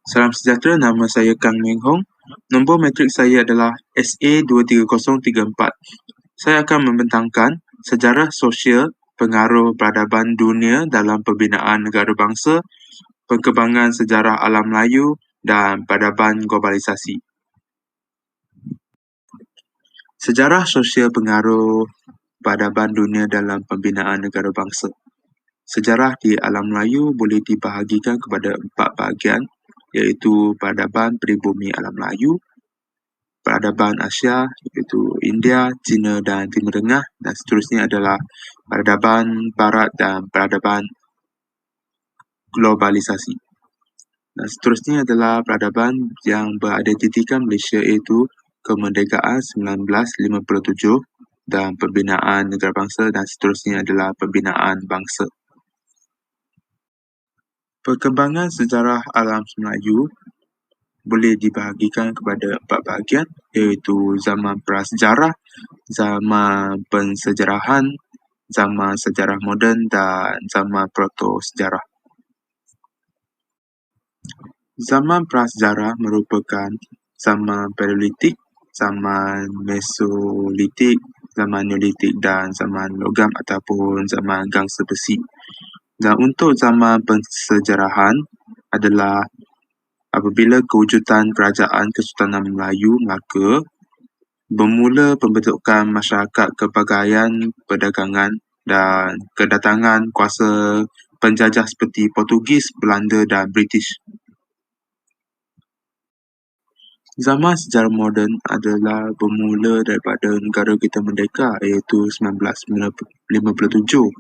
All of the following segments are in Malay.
Salam sejahtera, nama saya Kang Meng Hong. Nombor matrik saya adalah SA23034. Saya akan membentangkan sejarah sosial pengaruh peradaban dunia dalam pembinaan negara bangsa, perkembangan sejarah alam Melayu dan peradaban globalisasi. Sejarah sosial pengaruh peradaban dunia dalam pembinaan negara bangsa. Sejarah di alam Melayu boleh dibahagikan kepada 4 bahagian, iaitu peradaban pribumi alam Melayu, peradaban Asia, iaitu India, China dan Timur Tengah, dan seterusnya adalah peradaban Barat dan peradaban globalisasi. Dan seterusnya adalah peradaban yang beridentitikan Malaysia, iaitu kemerdekaan 1957 dan pembinaan negara bangsa, dan seterusnya adalah pembinaan bangsa. Perkembangan sejarah alam Melayu boleh dibahagikan kepada 4 bahagian, iaitu zaman prasejarah, zaman pensejarahan, zaman sejarah moden dan zaman proto-sejarah. Zaman prasejarah merupakan zaman Paleolitik, zaman Mesolitik, zaman Neolitik dan zaman logam ataupun zaman gangsa besi. Dan untuk zaman pensejarahan adalah apabila kewujudan kerajaan Kesultanan Melayu Melaka, bermula pembentukan masyarakat kepelbagaian perdagangan dan kedatangan kuasa penjajah seperti Portugis, Belanda dan British. Zaman sejarah moden adalah bermula daripada negara kita merdeka, iaitu 1957.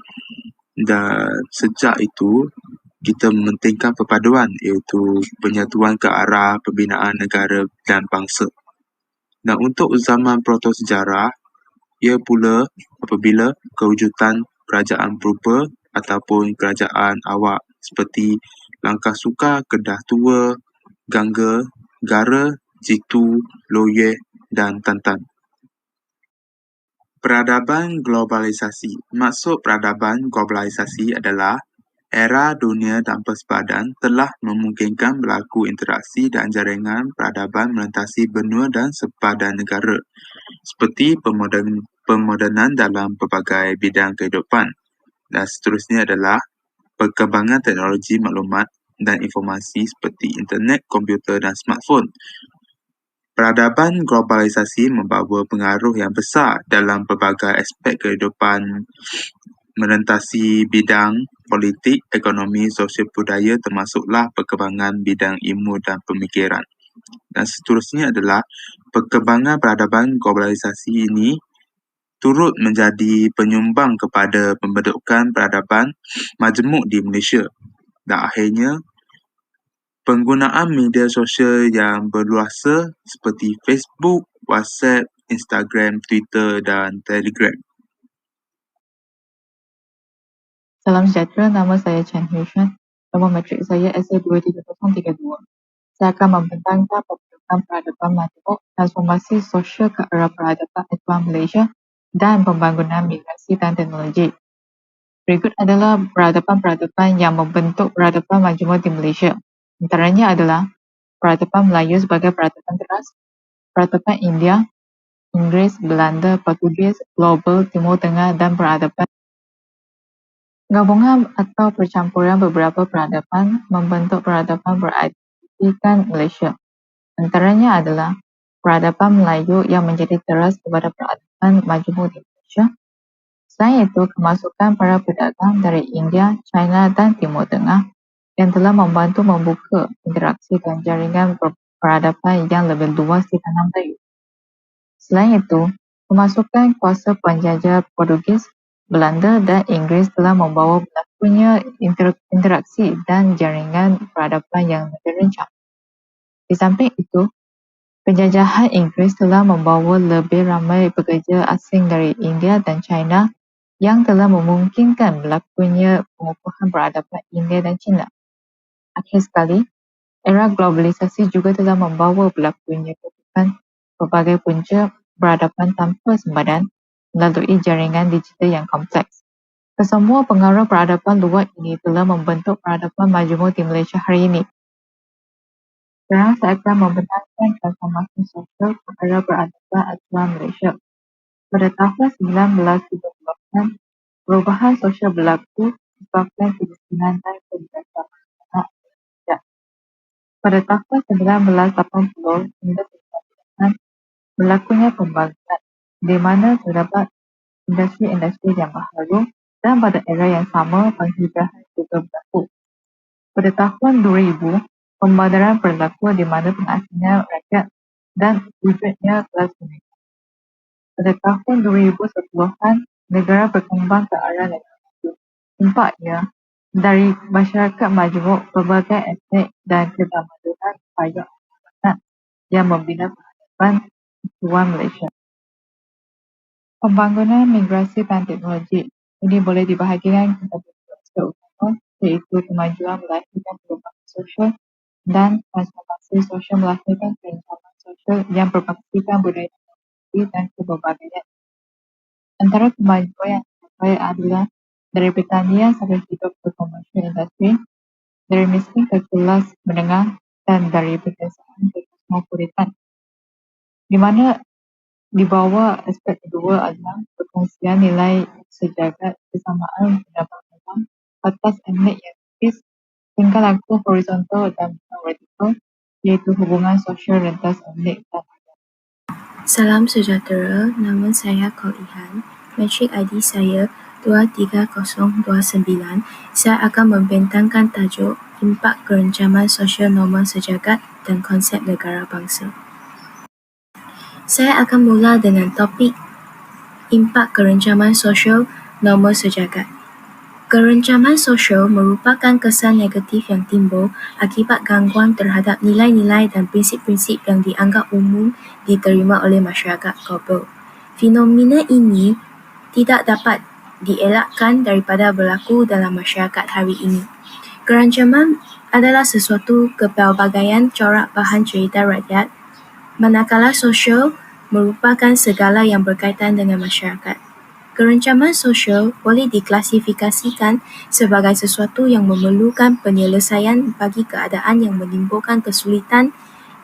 Dan sejak itu, kita mementingkan perpaduan, iaitu penyatuan ke arah pembinaan negara dan bangsa. Dan untuk zaman proto-sejarah, ia pula apabila kewujudan kerajaan purba ataupun kerajaan awak seperti Langkah Suka, Kedah Tua, Gangga, Gara, Jitu, Loyeh dan Tantan. Peradaban globalisasi. Maksud peradaban globalisasi adalah era dunia tanpa sepadan telah memungkinkan berlaku interaksi dan jaringan peradaban melintasi benua dan sepadan negara, seperti pemodenan dalam pelbagai bidang kehidupan. Dan seterusnya adalah perkembangan teknologi maklumat dan informasi seperti internet, komputer dan smartphone. Peradaban globalisasi membawa pengaruh yang besar dalam pelbagai aspek kehidupan melintasi bidang politik, ekonomi, sosial budaya termasuklah perkembangan bidang ilmu dan pemikiran. Dan seterusnya adalah perkembangan peradaban globalisasi ini turut menjadi penyumbang kepada pembentukan peradaban majmuk di Malaysia. Dan akhirnya, penggunaan media sosial yang berluasa seperti Facebook, WhatsApp, Instagram, Twitter dan Telegram. Salam sejahtera, nama saya Chen Huishan. Nombor matrik saya SA23032. Saya akan membentangkan pembentukan peradaban majmuk, transformasi sosial ke arah peradaban Islam Malaysia dan pembangunan migrasi dan teknologi. Berikut adalah peradaban-peradaban yang membentuk peradaban majmuk di Malaysia. Antaranya adalah peradaban Melayu sebagai peradaban teras, peradaban India, Inggeris, Belanda, Portugis, Global, Timur Tengah dan peradaban. Gabungan atau percampuran beberapa peradaban membentuk peradaban beridentitikan Malaysia. Antaranya adalah peradaban Melayu yang menjadi teras kepada peradaban majmuk di Malaysia. Selain itu, kemasukan para pedagang dari India, China dan Timur Tengah yang telah membantu membuka interaksi dan jaringan peradaban yang lebih luas di tanah Melayu. Selain itu, kemasukan kuasa penjajah Portugis, Belanda dan Inggeris telah membawa berlakunya interaksi dan jaringan peradaban yang lebih rancak. Di samping itu, penjajahan Inggeris telah membawa lebih ramai pekerja asing dari India dan China yang telah memungkinkan berlakunya pengukuhan peradaban India dan China. Akhir sekali, era globalisasi juga telah membawa berlakunya perubahan pelbagai punca peradaban tanpa sempadan melalui jaringan digital yang kompleks. Kesemua pengaruh peradaban luar ini telah membentuk peradaban majmuk di Malaysia hari ini. Sekarang saya akan membenarkan transformasi sosial perkara peradaban aturan Malaysia. Pada tahun 1930-an, perubahan sosial berlaku disebabkan kemiskinan dan pemberdayaan anak Malaysia. Pada tahun 1980 hingga 1990-an, berlakunya pembangunan di mana terdapat industri-industri yang baharu dan pada era yang sama penghijrahan juga berlaku. Pada tahun 2000, pembandaran berlaku di mana pengasingan rakyat dan wujudnya kelas menengah. Pada tahun 2010-an, negara berkembang ke arah negara maju. Nampaknya, dari masyarakat majmuk, pelbagai aspek dan ketamadunan payah amanat yang membina peradaban Tuan Malaysia. Pembangunan migrasi dan teknologi ini boleh dibahagikan kepada dua aspek utama, iaitu kemajuan melahirkan perubahan sosial dan transformasi sosial melahirkan kerencaman sosial yang berbaksikan budaya teknologi dan kepelbagaian. Antara kemajuan yang dicapai adalah dari pertanian sampai hidup ke komersial industri, dari miskin ke kelas menengah dan dari pedesaan ke kosmopolitan, di mana di bawah aspek kedua adalah perkongsian nilai sejagat kesamaan pendapat orang atas etnik yang tipis, tingkah laku horizontal dan vertikal, iaitu hubungan sosial rentas etnik dan Salam sejahtera, nama saya Kol Ihan. Metrik ID saya 23029. Saya akan membentangkan tajuk Impak Kerencaman Sosial Norma Sejagat dan Konsep Negara Bangsa. Saya akan mula dengan topik Impak Kerencaman Sosial Norma Sejagat. Kerencaman sosial merupakan kesan negatif yang timbul akibat gangguan terhadap nilai-nilai dan prinsip-prinsip yang dianggap umum diterima oleh masyarakat global. Fenomena ini tidak dapat dielakkan daripada berlaku dalam masyarakat hari ini. Kerencaman adalah sesuatu kepelbagaian corak bahan cerita rakyat, manakala sosial merupakan segala yang berkaitan dengan masyarakat. Kerencaman sosial boleh diklasifikasikan sebagai sesuatu yang memerlukan penyelesaian bagi keadaan yang menimbulkan kesulitan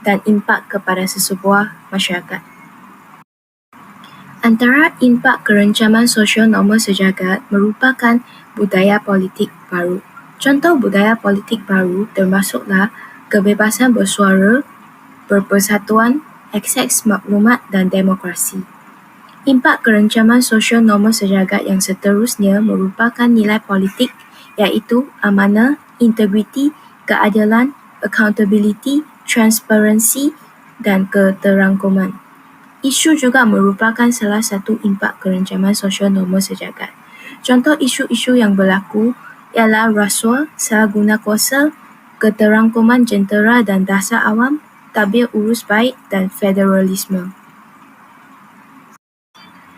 dan impak kepada sesebuah masyarakat. Antara impak kerencaman sosial norma sejagat merupakan budaya politik baru. Contoh budaya politik baru termasuklah kebebasan bersuara, berpersatuan, akses maklumat dan demokrasi. Impak kerencaman sosial norma sejagat yang seterusnya merupakan nilai politik iaitu amanah, integriti, keadilan, accountability, transparansi dan keterangkuman. Isu juga merupakan salah satu impak kerencaman sosial norma sejagat. Contoh isu-isu yang berlaku ialah rasuah, salah guna kuasa, keterangkuman jentera dan dasar awam, tabir urus baik dan federalisme.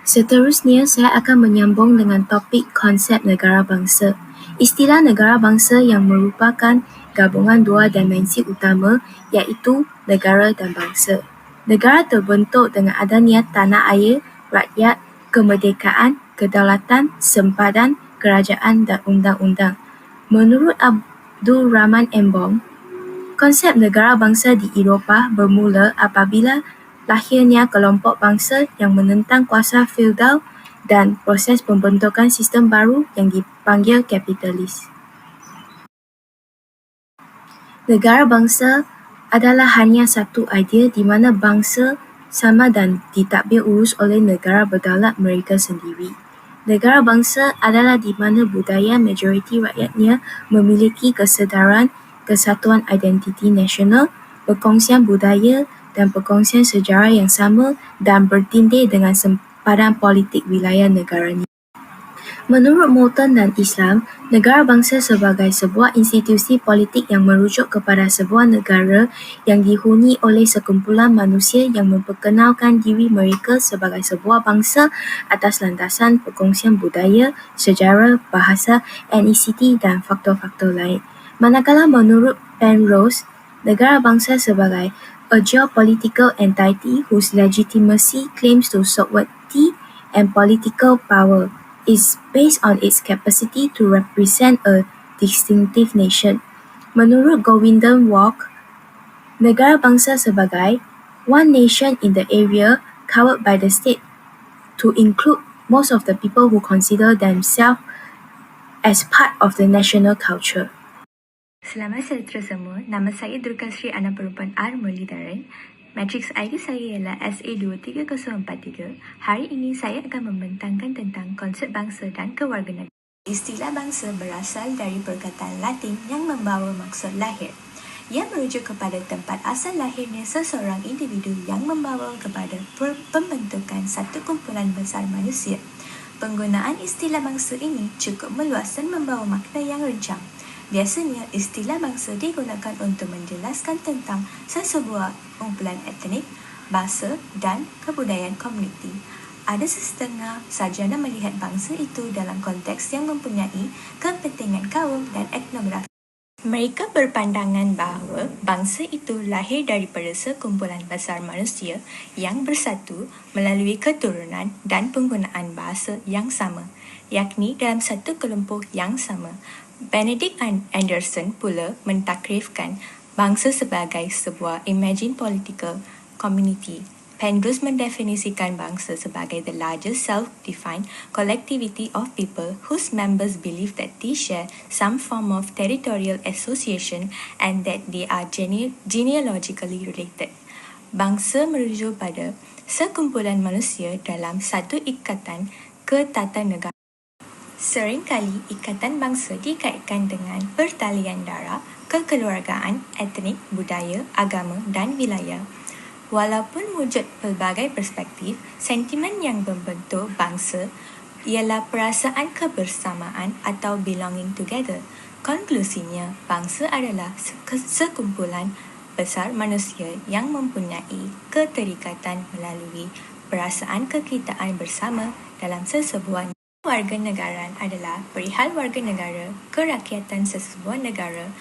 Seterusnya, saya akan menyambung dengan topik konsep negara bangsa. Istilah negara bangsa yang merupakan gabungan dua dimensi utama iaitu negara dan bangsa. Negara terbentuk dengan adanya tanah air, rakyat, kemerdekaan, kedaulatan, sempadan, kerajaan dan undang-undang. Menurut Abdul Rahman Embong, konsep negara bangsa di Eropah bermula apabila lahirnya kelompok bangsa yang menentang kuasa feudal dan proses pembentukan sistem baru yang dipanggil kapitalis. Negara bangsa adalah hanya satu idea di mana bangsa sama dan ditadbir urus oleh negara berdaulat mereka sendiri. Negara bangsa adalah di mana budaya majoriti rakyatnya memiliki kesedaran, kesatuan identiti nasional, perkongsian budaya dan perkongsian sejarah yang sama dan bertindih dengan sempadan politik wilayah negaranya. Menurut Moulton dan Islam, negara bangsa sebagai sebuah institusi politik yang merujuk kepada sebuah negara yang dihuni oleh sekumpulan manusia yang memperkenalkan diri mereka sebagai sebuah bangsa atas landasan perkongsian budaya, sejarah, bahasa, etnisiti dan faktor-faktor lain. Manakala menurut Penrose, negara bangsa sebagai a geopolitical entity whose legitimacy claims to sovereignty and political power is based on its capacity to represent a distinctive nation. Menurut Govindan Walk, Negara bangsa sebagai one nation in the area covered by the state to include most of the people who consider themselves as part of the national culture. Selamat sejahtera semua, nama saya Durga Sri Anak Perempuan R. Murlidharan. Matriks ID saya ialah SA23043. Hari ini saya akan membentangkan tentang konsep bangsa dan kewarganegaraan. Istilah bangsa berasal dari perkataan Latin yang membawa maksud lahir. Ia merujuk kepada tempat asal lahirnya seseorang individu yang membawa kepada pembentukan satu kumpulan besar manusia. Penggunaan istilah bangsa ini cukup meluas dan membawa makna yang rencang. Biasanya, istilah bangsa digunakan untuk menjelaskan tentang sesebuah kumpulan etnik, bahasa dan kebudayaan komuniti. Ada setengah sarjana melihat bangsa itu dalam konteks yang mempunyai kepentingan kaum dan etnografi. Mereka berpandangan bahawa bangsa itu lahir daripada sekumpulan besar manusia yang bersatu melalui keturunan dan penggunaan bahasa yang sama, yakni dalam satu kelompok yang sama. Benedict Anderson pula mentakrifkan bangsa sebagai sebuah imagined political community. Penrose mendefinisikan bangsa sebagai the largest self-defined collectivity of people whose members believe that they share some form of territorial association and that they are genealogically related. Bangsa merujuk pada sekumpulan manusia dalam satu ikatan ketatanegaraan. Seringkali ikatan bangsa dikaitkan dengan pertalian darah, kekeluargaan, etnik, budaya, agama dan wilayah. Walaupun wujud pelbagai perspektif, sentimen yang membentuk bangsa ialah perasaan kebersamaan atau belonging together. Konklusinya, bangsa adalah sekumpulan besar manusia yang mempunyai keterikatan melalui perasaan kekitaan bersama dalam sesebuah. Kewarganegaraan adalah perihal warga negara, kerakyatan sesebuah negara.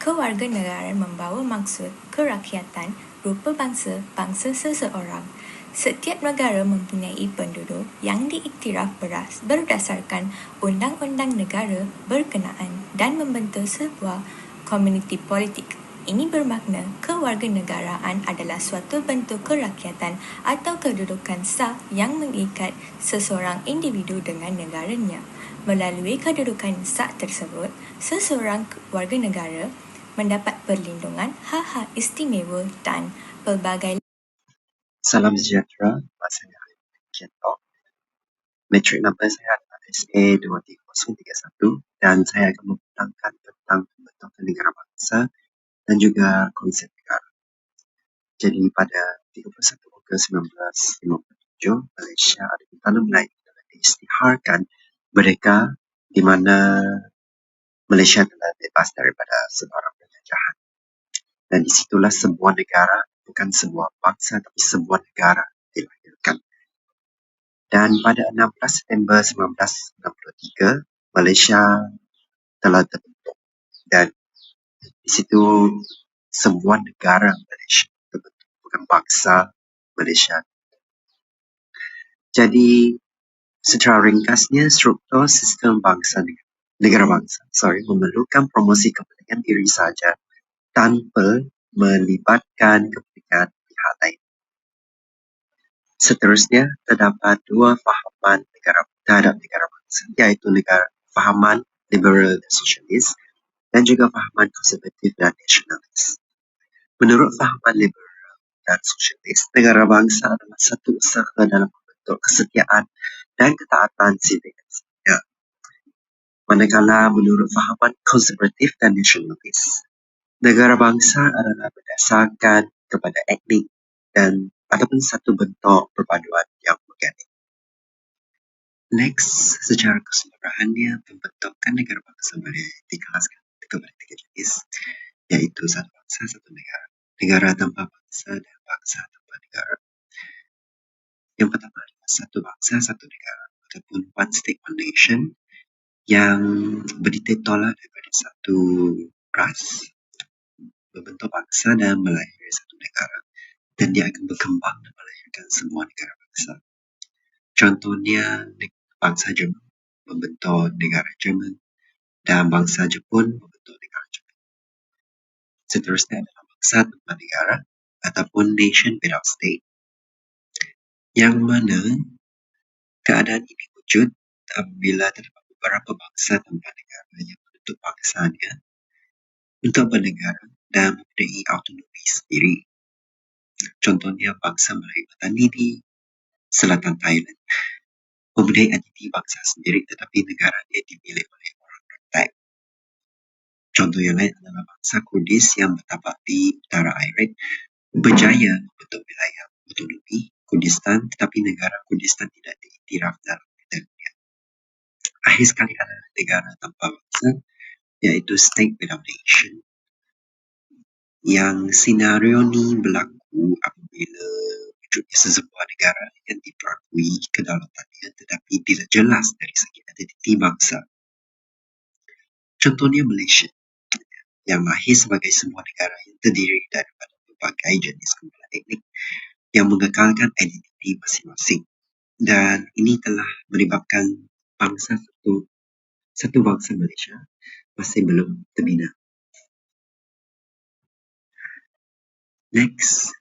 Kewarganegaraan membawa maksud kerakyatan, rupa bangsa, bangsa seseorang. Setiap negara mempunyai penduduk yang diiktiraf berdasarkan undang-undang negara berkenaan dan membentuk sebuah komuniti politik. Ini bermakna kewarganegaraan adalah suatu bentuk kerakyatan atau kedudukan sah yang mengikat seseorang individu dengan negaranya. Melalui kedudukan sah tersebut, seseorang warga negara mendapat perlindungan, hak-hak istimewa dan pelbagai. Salam sejahtera, saya Kian Tok. Metrik number saya adalah SA23031 dan saya akan membentangkan tentang pembentukan negara bangsa dan juga konsep negara. Jadi pada 31 Ogos 1957, Malaysia ada di tanah Melayu telah diisytiharkan merdeka di mana Malaysia telah bebas daripada sebarang penjajahan. Dan disitulah sebuah negara, bukan sebuah bangsa, tapi sebuah negara dilahirkan. Dan pada 16 September 1963, Malaysia telah terbentuk. Dan di situ sebuah negara Malaysia terbentuk, bukan bangsa Malaysia. Jadi secara ringkasnya, struktur sistem negara bangsa memerlukan promosi kepentingan diri saja tanpa melibatkan kepentingan pihak lain. Seterusnya, terdapat dua fahaman terhadap negara bangsa, iaitu fahaman liberal dan sosialis dan juga fahaman konservatif dan nasionalis. Menurut fahaman liberal dan sosialis, negara bangsa adalah satu usaha dalam membentuk kesetiaan dan ketaatan sivil. Manakala menurut fahaman konservatif dan nasionalis, negara bangsa adalah berdasarkan kepada etnik dan ataupun satu bentuk perpaduan yang organik. Next, secara keseluruhannya, pembentukan negara bangsa boleh dikelaskan kepada tiga jenis, iaitu satu bangsa, satu negara, negara tanpa bangsa, dan bangsa tanpa negara. Yang pertama adalah satu bangsa, satu negara, ataupun one state, one nation, yang berdiri tolak daripada satu ras, membentuk bangsa dan melahirkan satu negara, dan dia akan berkembang dan melahirkan semua negara bangsa. Contohnya, bangsa Jerman membentuk negara Jerman dan bangsa Jepun membentuk negara Jepun. Seterusnya adalah bangsa tanpa negara ataupun nation without state, yang mana keadaan ini wujud apabila terdapat beberapa bangsa tanpa negara yang menuntut bangsanya untuk bernegara dan mempunyai autonomi sendiri. Contohnya bangsa Melayu Petani di selatan Thailand mempunyai entiti bangsa sendiri tetapi negaranya dimiliki oleh orang Thai. Contoh yang lain adalah bangsa Kurdis yang bertapak di utara Iran berjaya membentuk wilayah otonomi Kurdistan tetapi negara Kurdistan tidak diiktiraf dalam dunia. Akhir sekali adalah negara tanpa bangsa, iaitu state without nation, yang senario ni berlaku apabila wujudnya sesebuah negara yang diperakui kedaulatannya tetapi tidak jelas dari segi identiti bangsa. Contohnya Malaysia, yang lahir sebagai sebuah negara yang terdiri daripada berbagai jenis kumpulan etnik yang mengekalkan identiti masing-masing, dan ini telah menyebabkan satu bangsa Malaysia masih belum terbina. Next,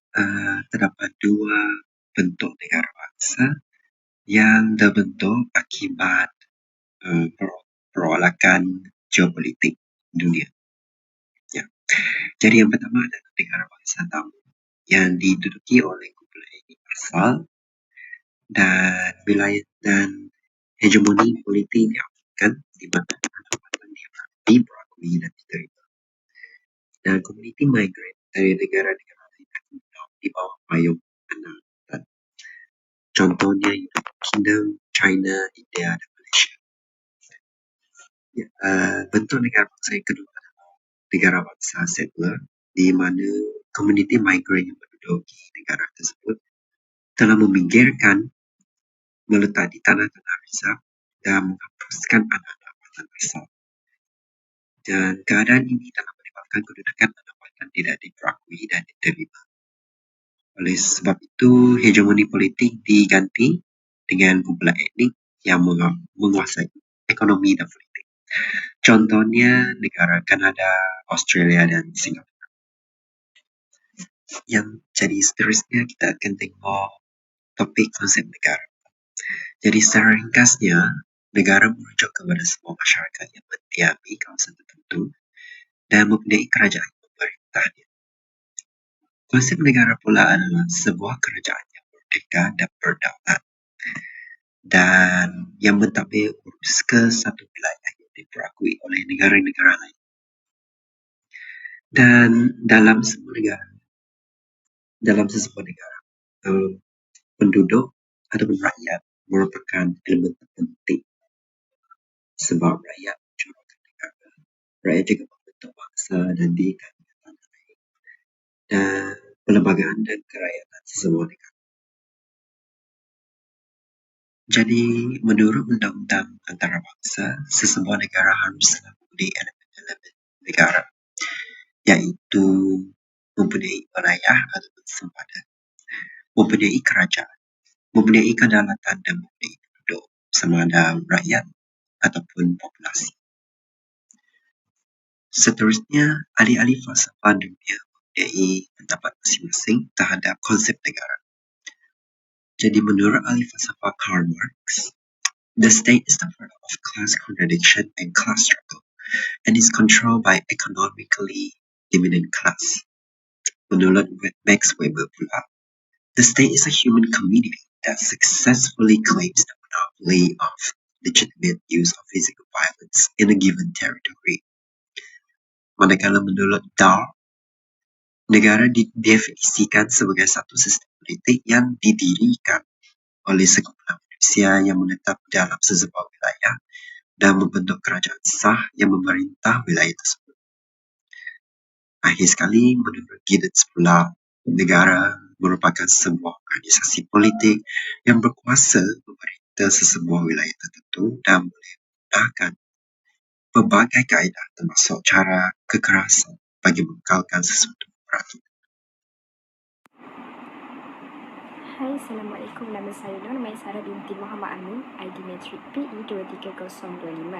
terdapat dua bentuk negara bangsa yang terbentuk akibat perolakan geopolitik dunia. Ya. Jadi yang pertama adalah negara bangsa tamu yang diduduki oleh kumpulan etnik asal dan wilayah dan hegemoni politik diamalkan di mana pendapatan diperakui dan diterima. Dan komuniti migran dari negara-negara lain akan di bawah payung penempatan. Contohnya United Kingdom, China, India, dan Malaysia. Bentuk negara bangsa yang kedua adalah negara bangsa settler, di mana komuniti migran yang menduduki negara tersebut telah meminggirkan, meletak di tanah-tanah reserve dan menghapuskan anak-anak watan asal. Dan keadaan ini telah menyebabkan kedudukan pendapatan tidak diperakui dan diterima. Oleh sebab itu, hegemoni politik diganti dengan kumpulan etnik yang menguasai ekonomi dan politik. Contohnya negara Kanada, Australia, dan Singapura. Yang jadi seterusnya kita akan tengok topik konsep negara. Jadi secara ringkasnya, negara merujuk kepada sebuah masyarakat yang mendiami kawasan tertentu dan mempunyai kerajaan pemerintahnya. Konsep negara pula adalah sebuah kerajaan yang merdeka dan berdaulat dan yang mentadbir urus ke satu wilayah yang diperakui oleh negara-negara lain. Dan dalam sebuah negara, penduduk ataupun rakyat merupakan elemen penting, sebab rakyat mencurahkan negara, rakyat juga membentuk bangsa dan diikat dengan tanah air dan perlembagaan dan kerakyatan sesebuah negara. Jadi, menurut undang-undang antarabangsa, sesebuah negara haruslah mempunyai elemen-elemen negara, iaitu mempunyai wilayah ataupun sempadan, mempunyai kerajaan, mempunyai kedaulatan dan mempunyai penduduk, sama ada rakyat ataupun populasi. Seterusnya, ahli-ahli falsafah dunia mempunyai pendapat masing-masing terhadap konsep negara. Jadi menurut ahli falsafah Karl Marx, the state is the product of class contradiction and class struggle and is controlled by economically dominant class. Menurut Max Weber pula, the state is a human community that successfully claims the monopoly of legitimate use of physical violence in a given territory. Manakala menurut Dahl, negara didefinisikan sebagai satu sistem politik yang didirikan oleh sekumpulan manusia yang menetap dalam sesebuah wilayah dan membentuk kerajaan sah yang memerintah wilayah tersebut. Akhir sekali, menurut Giddens pula, negara merupakan sebuah organisasi politik yang berkuasa memerintah sesebuah wilayah tertentu dan boleh menggunakan berbagai kaedah termasuk cara kekerasan bagi mengekalkan sesuatu peraturan. Hai, Assalamualaikum. Nama saya Nur Maisarah binti Muhammad Amin, ID Matric PE23025.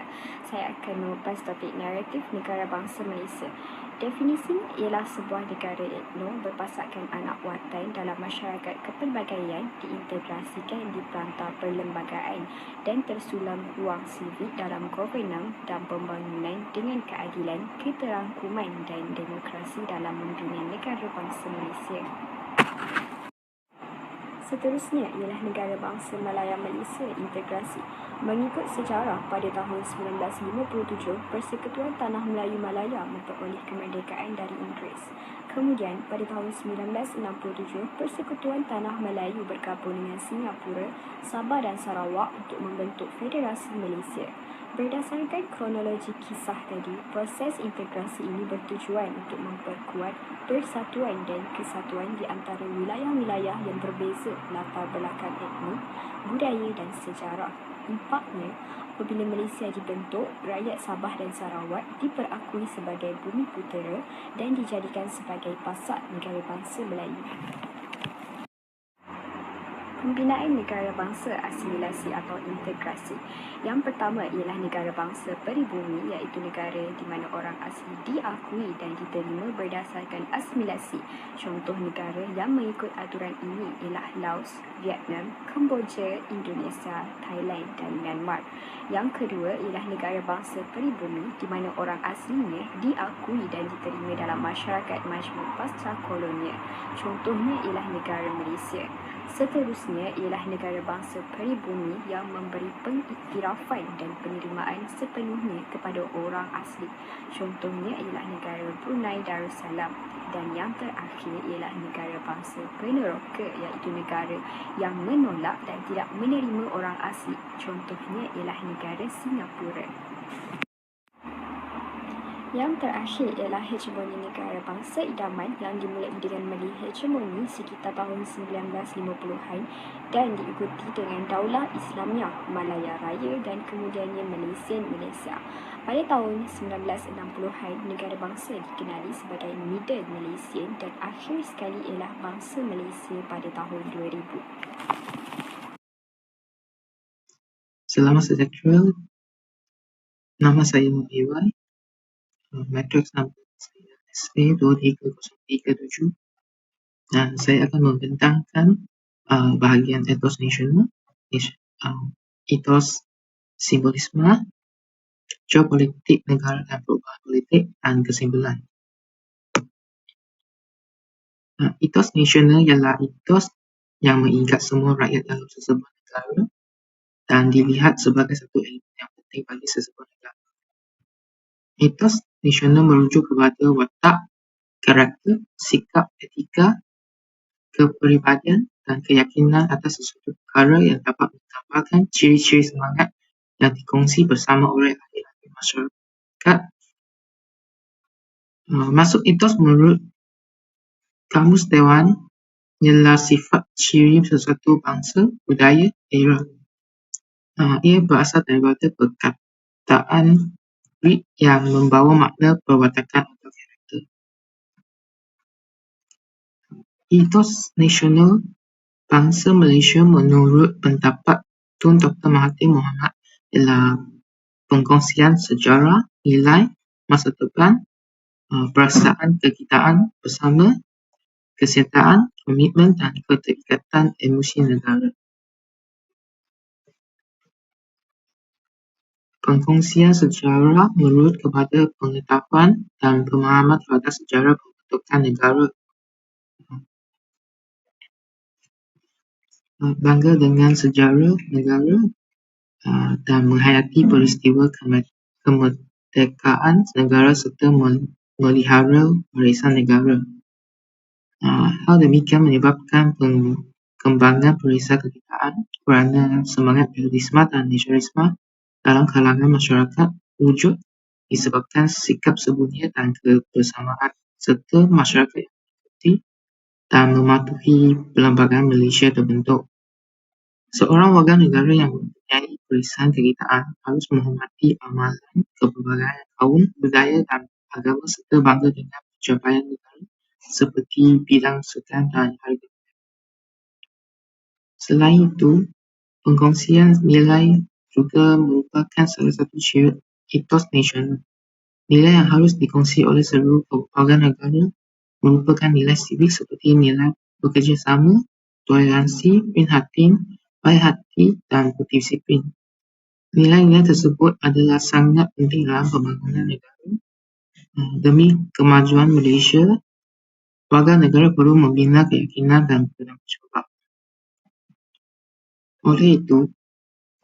Saya akan mengupas topik naratif negara bangsa Malaysia. Definisinya ialah sebuah negara etno berpasatkan anak watan dalam masyarakat kepelbagaian diintegrasikan di perantar perlembagaan dan tersulam ruang sivik dalam governance dan pembangunan dengan keadilan, keterangkuman dan demokrasi dalam membina negara bangsa Malaysia. Seterusnya ialah negara bangsa Malaya Malaysia integrasi. Mengikut sejarah, pada tahun 1957, Persekutuan Tanah Melayu Malaya memperoleh kemerdekaan dari Inggeris. Kemudian, pada tahun 1967, Persekutuan Tanah Melayu bergabung dengan Singapura, Sabah dan Sarawak untuk membentuk Federasi Malaysia. Berdasarkan kronologi kisah tadi, proses integrasi ini bertujuan untuk memperkuat persatuan dan kesatuan di antara wilayah-wilayah yang berbeza latar belakang etnik, budaya dan sejarah. Impaknya, apabila Malaysia dibentuk, rakyat Sabah dan Sarawak diperakui sebagai bumi putera dan dijadikan sebagai pasak negara bangsa Melayu. Pembinaan negara bangsa asimilasi atau integrasi. Yang pertama ialah negara bangsa peribumi, iaitu negara di mana orang asli diakui dan diterima berdasarkan asimilasi. Contoh negara yang mengikut aturan ini ialah Laos, Vietnam, Kemboja, Indonesia, Thailand dan Myanmar. Yang kedua ialah negara bangsa peribumi di mana orang aslinya diakui dan diterima dalam masyarakat majmuk pasca kolonial. Contohnya ialah negara Malaysia. Seterusnya ialah negara bangsa peribumi yang memberi pengiktirafan dan penerimaan sepenuhnya kepada orang asli. Contohnya ialah negara Brunei Darussalam. Dan yang terakhir ialah negara bangsa peneroka, iaitu negara yang menolak dan tidak menerima orang asli. Contohnya ialah negara Singapura. Yang terakhir ialah hegemoni negara bangsa idaman yang dimulai dengan Malay hegemoni sekitar tahun 1950-an dan diikuti dengan Daulah Islamiah Malaya Raya dan kemudiannya Malaysia. Pada tahun 1960-an, negara bangsa dikenali sebagai Middle Malaysian dan akhir sekali ialah bangsa Malaysia pada tahun 2000. Selamat sejahtera. Nama saya Mubiwai. Matriks nama saya SA23037 dan saya akan membentangkan bahagian etos nasional, etos simbolisme, geopolitik negara dan perubahan politik dan kesimpulan. Etos nasional ialah etos yang mengikat semua rakyat dalam sesebuah negara dan dilihat sebagai satu elemen yang penting bagi sesebuah negara. Etos nasional merujuk kepada watak, karakter, sikap, etika, kepribadian dan keyakinan atas sesuatu perkara yang dapat menggambarkan ciri-ciri semangat yang dikongsi bersama oleh ahli-ahli masyarakat. Masuk etos menurut Kamus Dewan ialah sifat ciri sesuatu bangsa, budaya, era. Ia berasal daripada perkataan Greek yang membawa makna perwatakan atau karakter. Etos nasional bangsa Malaysia menurut pendapat Tun Dr. Mahathir Mohamad ialah pengkongsian sejarah, nilai, masa depan, perasaan kekitaan bersama, kesertaan, komitmen dan keterikatan emosi negara. Pengkongsian sejarah menurut kepada pengetahuan dan pemahaman terhadap sejarah pembentukan negara. Bangga dengan sejarah negara dan menghayati peristiwa kemerdekaan negara serta melihara warisan negara. Hal demikian menyebabkan pengembangan perisa kekitaan kerana semangat patriotisme dan nasionalisme dalam kalangan masyarakat wujud disebabkan sikap sebunia dan kebersamaan serta masyarakat yang mengikuti dan mematuhi perlembagaan Malaysia terbentuk. Seorang warga negara yang mempunyai perisan kekitaan harus menghormati amalan kepelbagaian kaum, budaya dan agama serta bangga dengan pencapaian negara seperti bidang sukan dan harga. Selain itu, pengkongsian nilai juga merupakan salah satu ciri etos nasional. Nilai yang harus dikongsi oleh seluruh warga negara merupakan nilai sivik seperti nilai bekerjasama, toleransi, prihatin, baik hati, dan berdisiplin. Nilai-nilai tersebut adalah sangat penting dalam pembangunan negara. Demi kemajuan Malaysia, warga negara perlu membina keyakinan dan bertanggungjawab. Oleh itu,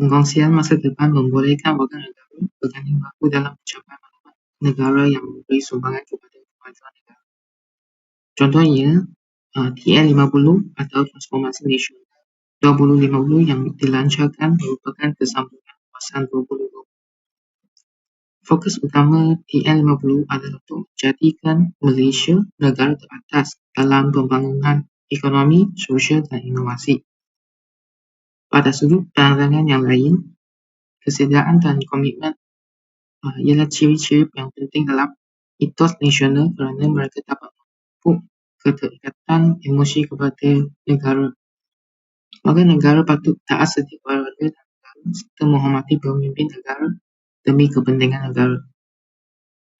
pengkongsian masa depan membolehkan warga negara berganding bahu dalam pencapaian maklumat negara yang memberi sumbangan kepada kemajuan negara. Contohnya, TN50 atau Transformasi Nasional 2050 yang dilancarkan merupakan kesambungan kawasan 2020. Fokus utama TN50 adalah untuk menjadikan Malaysia negara teratas dalam pembangunan ekonomi, sosial dan inovasi. Pada sudut pandangan yang lain, kesediaan dan komitmen ialah ciri-ciri yang penting dalam etos nasional kerana mereka dapat memupuk keterikatan emosi kepada negara. Warga negara patut taat setia kepada rakyat dan negara serta menghormati pemimpin negara demi kepentingan negara.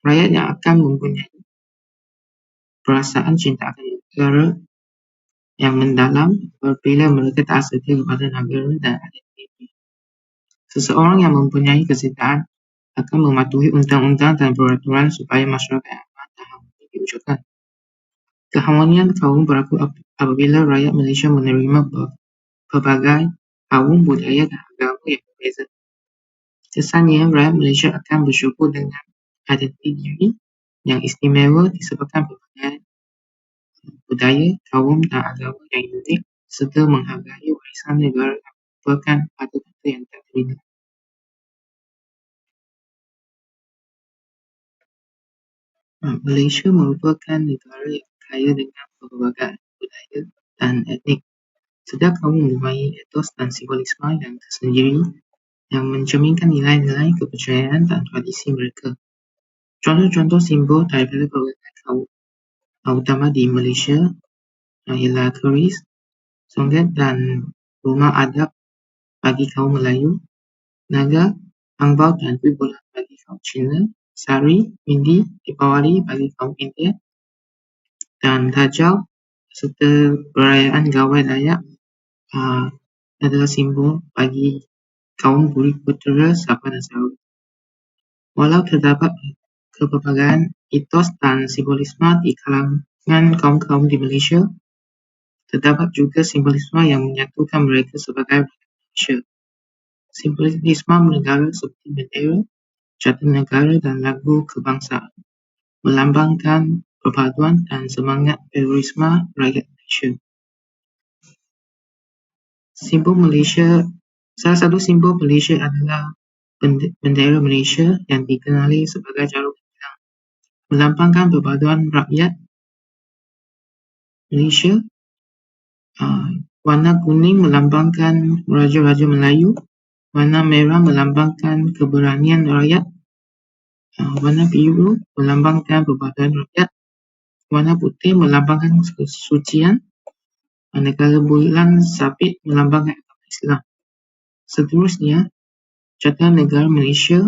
Rakyat yang akan mempunyai perasaan cinta akan negara yang mendalam apabila mereka taat setia kepada negara dan identiti. Seseorang yang mempunyai kesetiaan akan mematuhi undang-undang dan peraturan supaya masyarakat yang aman dan harmoni diwujudkan. Keharmonian kaum berlaku apabila rakyat Malaysia menerima pelbagai kaum, budaya dan agama yang berbeza. Kesannya, rakyat Malaysia akan bersyukur dengan identiti diri yang istimewa disebabkan pelbagai budaya, kaum dan agama yang unik serta menghargai warisan negara yang merupakan harta-benda yang tak ternilai. Malaysia merupakan negara yang kaya dengan pelbagai budaya dan etnik. Setiap kaum mempunyai etos dan simbolisme yang tersendiri yang mencerminkan nilai-nilai kepercayaan dan tradisi mereka. Contoh-contoh simbol daripada pelbagai kaum utama di Malaysia ialah keris, songket dan rumah adab bagi kaum Melayu, naga, angbau dan duit bola bagi kaum Cina, sari, mindi, Deepawali bagi kaum India, dan Dajjal serta perayaan Gawai Dayak adalah simbol bagi kaum Buri Putera, Sabah dan Sarawak. Walau terdapat kepelbagaian etos dan simbolisme di kalangan kaum-kaum di Malaysia, terdapat juga simbolisme yang menyatukan mereka sebagai rakyat Malaysia. Simbolisme negara seperti bendera, jata negara dan lagu kebangsaan melambangkan perpaduan dan semangat heroisme rakyat Malaysia. Salah satu simbol Malaysia adalah bendera Malaysia yang dikenali sebagai jarum hitam, melambangkan perpaduan rakyat Malaysia. Warna kuning melambangkan Raja-Raja Melayu, warna merah melambangkan keberanian rakyat, warna biru melambangkan perpaduan rakyat, warna putih melambangkan kesucian, manakala bulan sabit melambangkan agama Islam. Seterusnya, jata negara Malaysia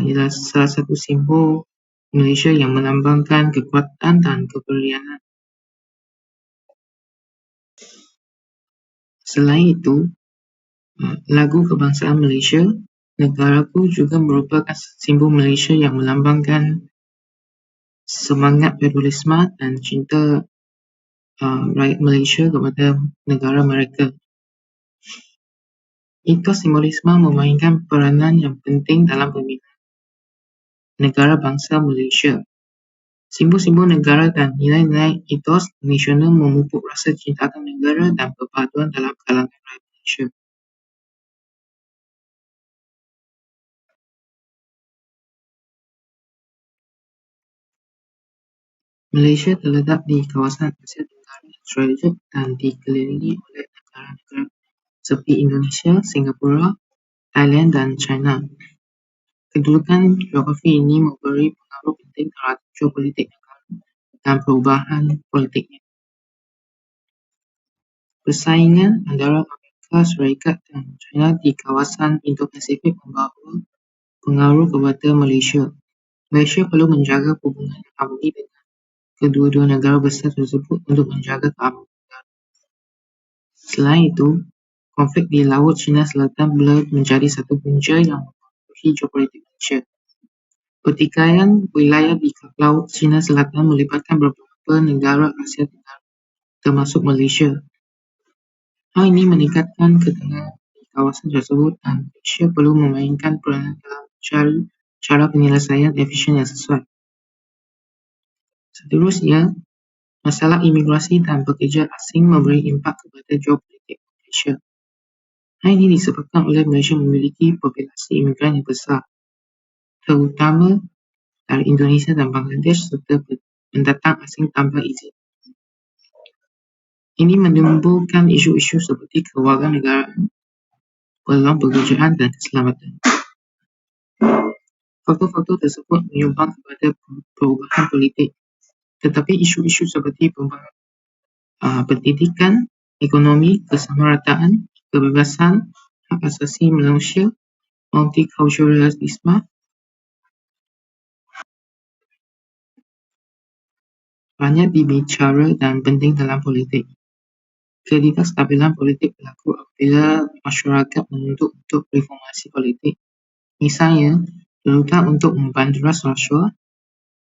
ialah salah satu simbol Malaysia yang melambangkan kekuatan dan keberanian. Selain itu, lagu kebangsaan Malaysia, Negaraku, juga merupakan simbol Malaysia yang melambangkan semangat federalisme dan cinta rakyat Malaysia kepada negara mereka. Etos simbolisme memainkan peranan yang penting dalam pembinaan negara bangsa Malaysia. Simbol-simbol negara dan nilai-nilai etos nasional memupuk rasa cinta akan negara dan perpaduan dalam kalangan rakyat Malaysia. Malaysia terletak di kawasan Asia Tenggara yang strategik dan dikelilingi oleh negara-negara seperti Indonesia, Singapura, Thailand dan China. Kedudukan geografi ini memberi pengaruh penting terhadap geopolitik negara dan perubahan politiknya. Persaingan antara Amerika Syarikat dan China di kawasan Indo-Pasifik membawa pengaruh kepada Malaysia. Malaysia perlu menjaga hubungan harmoni dengan kedua-dua negara besar tersebut untuk menjaga keamanan negara. Selain itu, konflik di Laut Cina Selatan boleh menjadi satu punca yang mempengaruhi geopolitik Malaysia. Pertikaian wilayah di Laut Cina Selatan melibatkan beberapa negara Asia Tenggara, termasuk Malaysia. Hal ini meningkatkan ketegangan di kawasan tersebut dan Malaysia perlu memainkan peranan dalam mencari cara penyelesaian efisien yang sesuai. Seterusnya, masalah imigrasi dan pekerja asing memberi impak kepada geopolitik Malaysia. Hal ini disebabkan oleh Malaysia memiliki populasi imigran yang besar, terutama dari Indonesia dan Bangladesh serta pendatang asing tanpa izin. Ini menimbulkan isu-isu seperti kewarganegaraan, peluang pekerjaan dan keselamatan. Faktor-faktor tersebut menyumbang kepada perubahan politik, tetapi isu-isu seperti pendidikan, ekonomi, kesamarataan, kebebasan, hak asasi manusia, multikulturalisme banyak dibicara dan penting dalam politik. Ketidakstabilan politik berlaku apabila masyarakat menuntut untuk reformasi politik, misalnya tuntutan untuk membanderas rasuah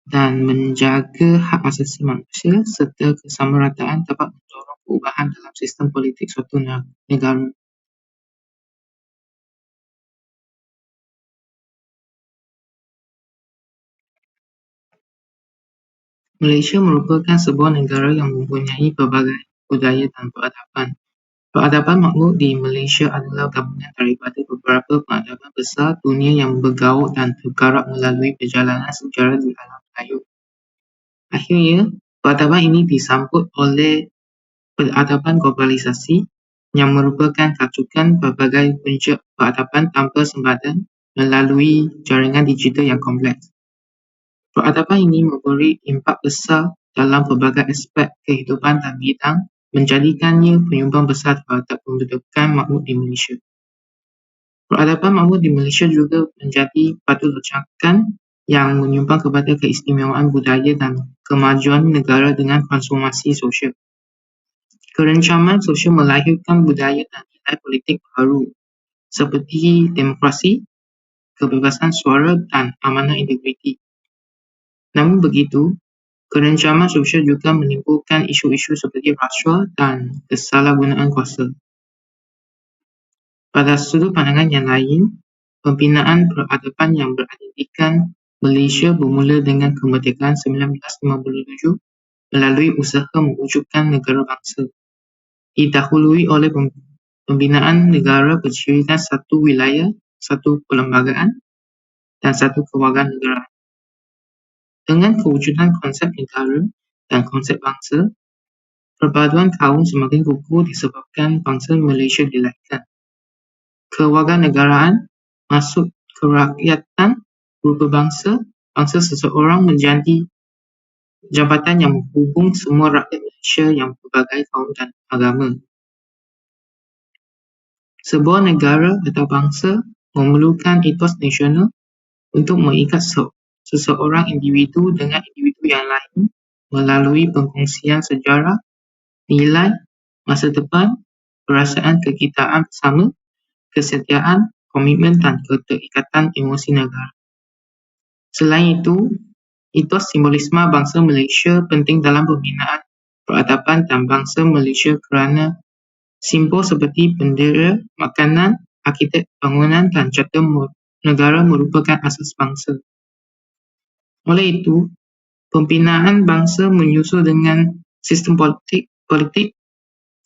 dan menjaga hak asasi manusia serta kesamarataan dapat mendorong perubahan dalam sistem politik suatu negara. Malaysia merupakan sebuah negara yang mempunyai pelbagai budaya dan peradaban. Peradaban makmur di Malaysia adalah gabungan daripada beberapa peradaban besar dunia yang bergaul dan tergarap melalui perjalanan sejarah di alam Melayu. Akhirnya, peradaban ini disambut oleh peradaban globalisasi yang merupakan kacukan berbagai punca peradaban tanpa sempadan melalui jaringan digital yang kompleks. Peradaban ini memberi impak besar dalam pelbagai aspek kehidupan dan bidang, menjadikannya penyumbang besar terhadap pembentukan makmur di Malaysia. Peradaban makmur di Malaysia juga menjadi batu loncatan yang menyumbang kepada keistimewaan budaya dan kemajuan negara dengan transformasi sosial. Kerencaman sosial melahirkan budaya dan nilai politik baru seperti demokrasi, kebebasan suara dan amanah integriti. Namun begitu, kerencaman sosial juga menimbulkan isu-isu seperti rasuah dan kesalahgunaan kuasa. Pada sudut pandangan yang lain, pembinaan peradaban yang beridentikan Malaysia bermula dengan kemerdekaan 1957 melalui usaha mewujudkan negara bangsa. Didahului oleh pembinaan negara bercirikan satu wilayah, satu perlembagaan dan satu kewarganegaraan. Dengan kewujudan konsep negara dan konsep bangsa, perpaduan kaum semakin kukuh disebabkan bangsa Malaysia dilahirkan. Kewarganegaraan masuk kerakyatan berupa bangsa seseorang menjadi jabatan yang menghubung semua rakyat Malaysia yang berbagai kaum dan agama. Sebuah negara atau bangsa memerlukan etos nasional untuk mengikat seseorang individu dengan individu yang lain melalui pengkongsian sejarah, nilai, masa depan, perasaan kekitaan bersama, kesetiaan, komitmen dan keterikatan emosi negara. Selain itu, etos simbolisme bangsa Malaysia penting dalam pembinaan peradaban dan bangsa Malaysia kerana simbol seperti bendera, makanan, arkitek bangunan dan carta negara merupakan asas bangsa. Oleh itu, pembinaan bangsa menyusul dengan sistem politik,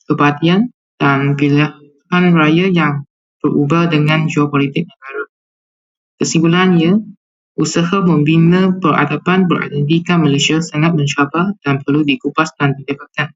kepartian dan pilihan raya yang berubah dengan geopolitik negara. Kesimpulannya, usaha membina peradaban beridentikan Malaysia sangat mencabar dan perlu dikupas dan didebatkan.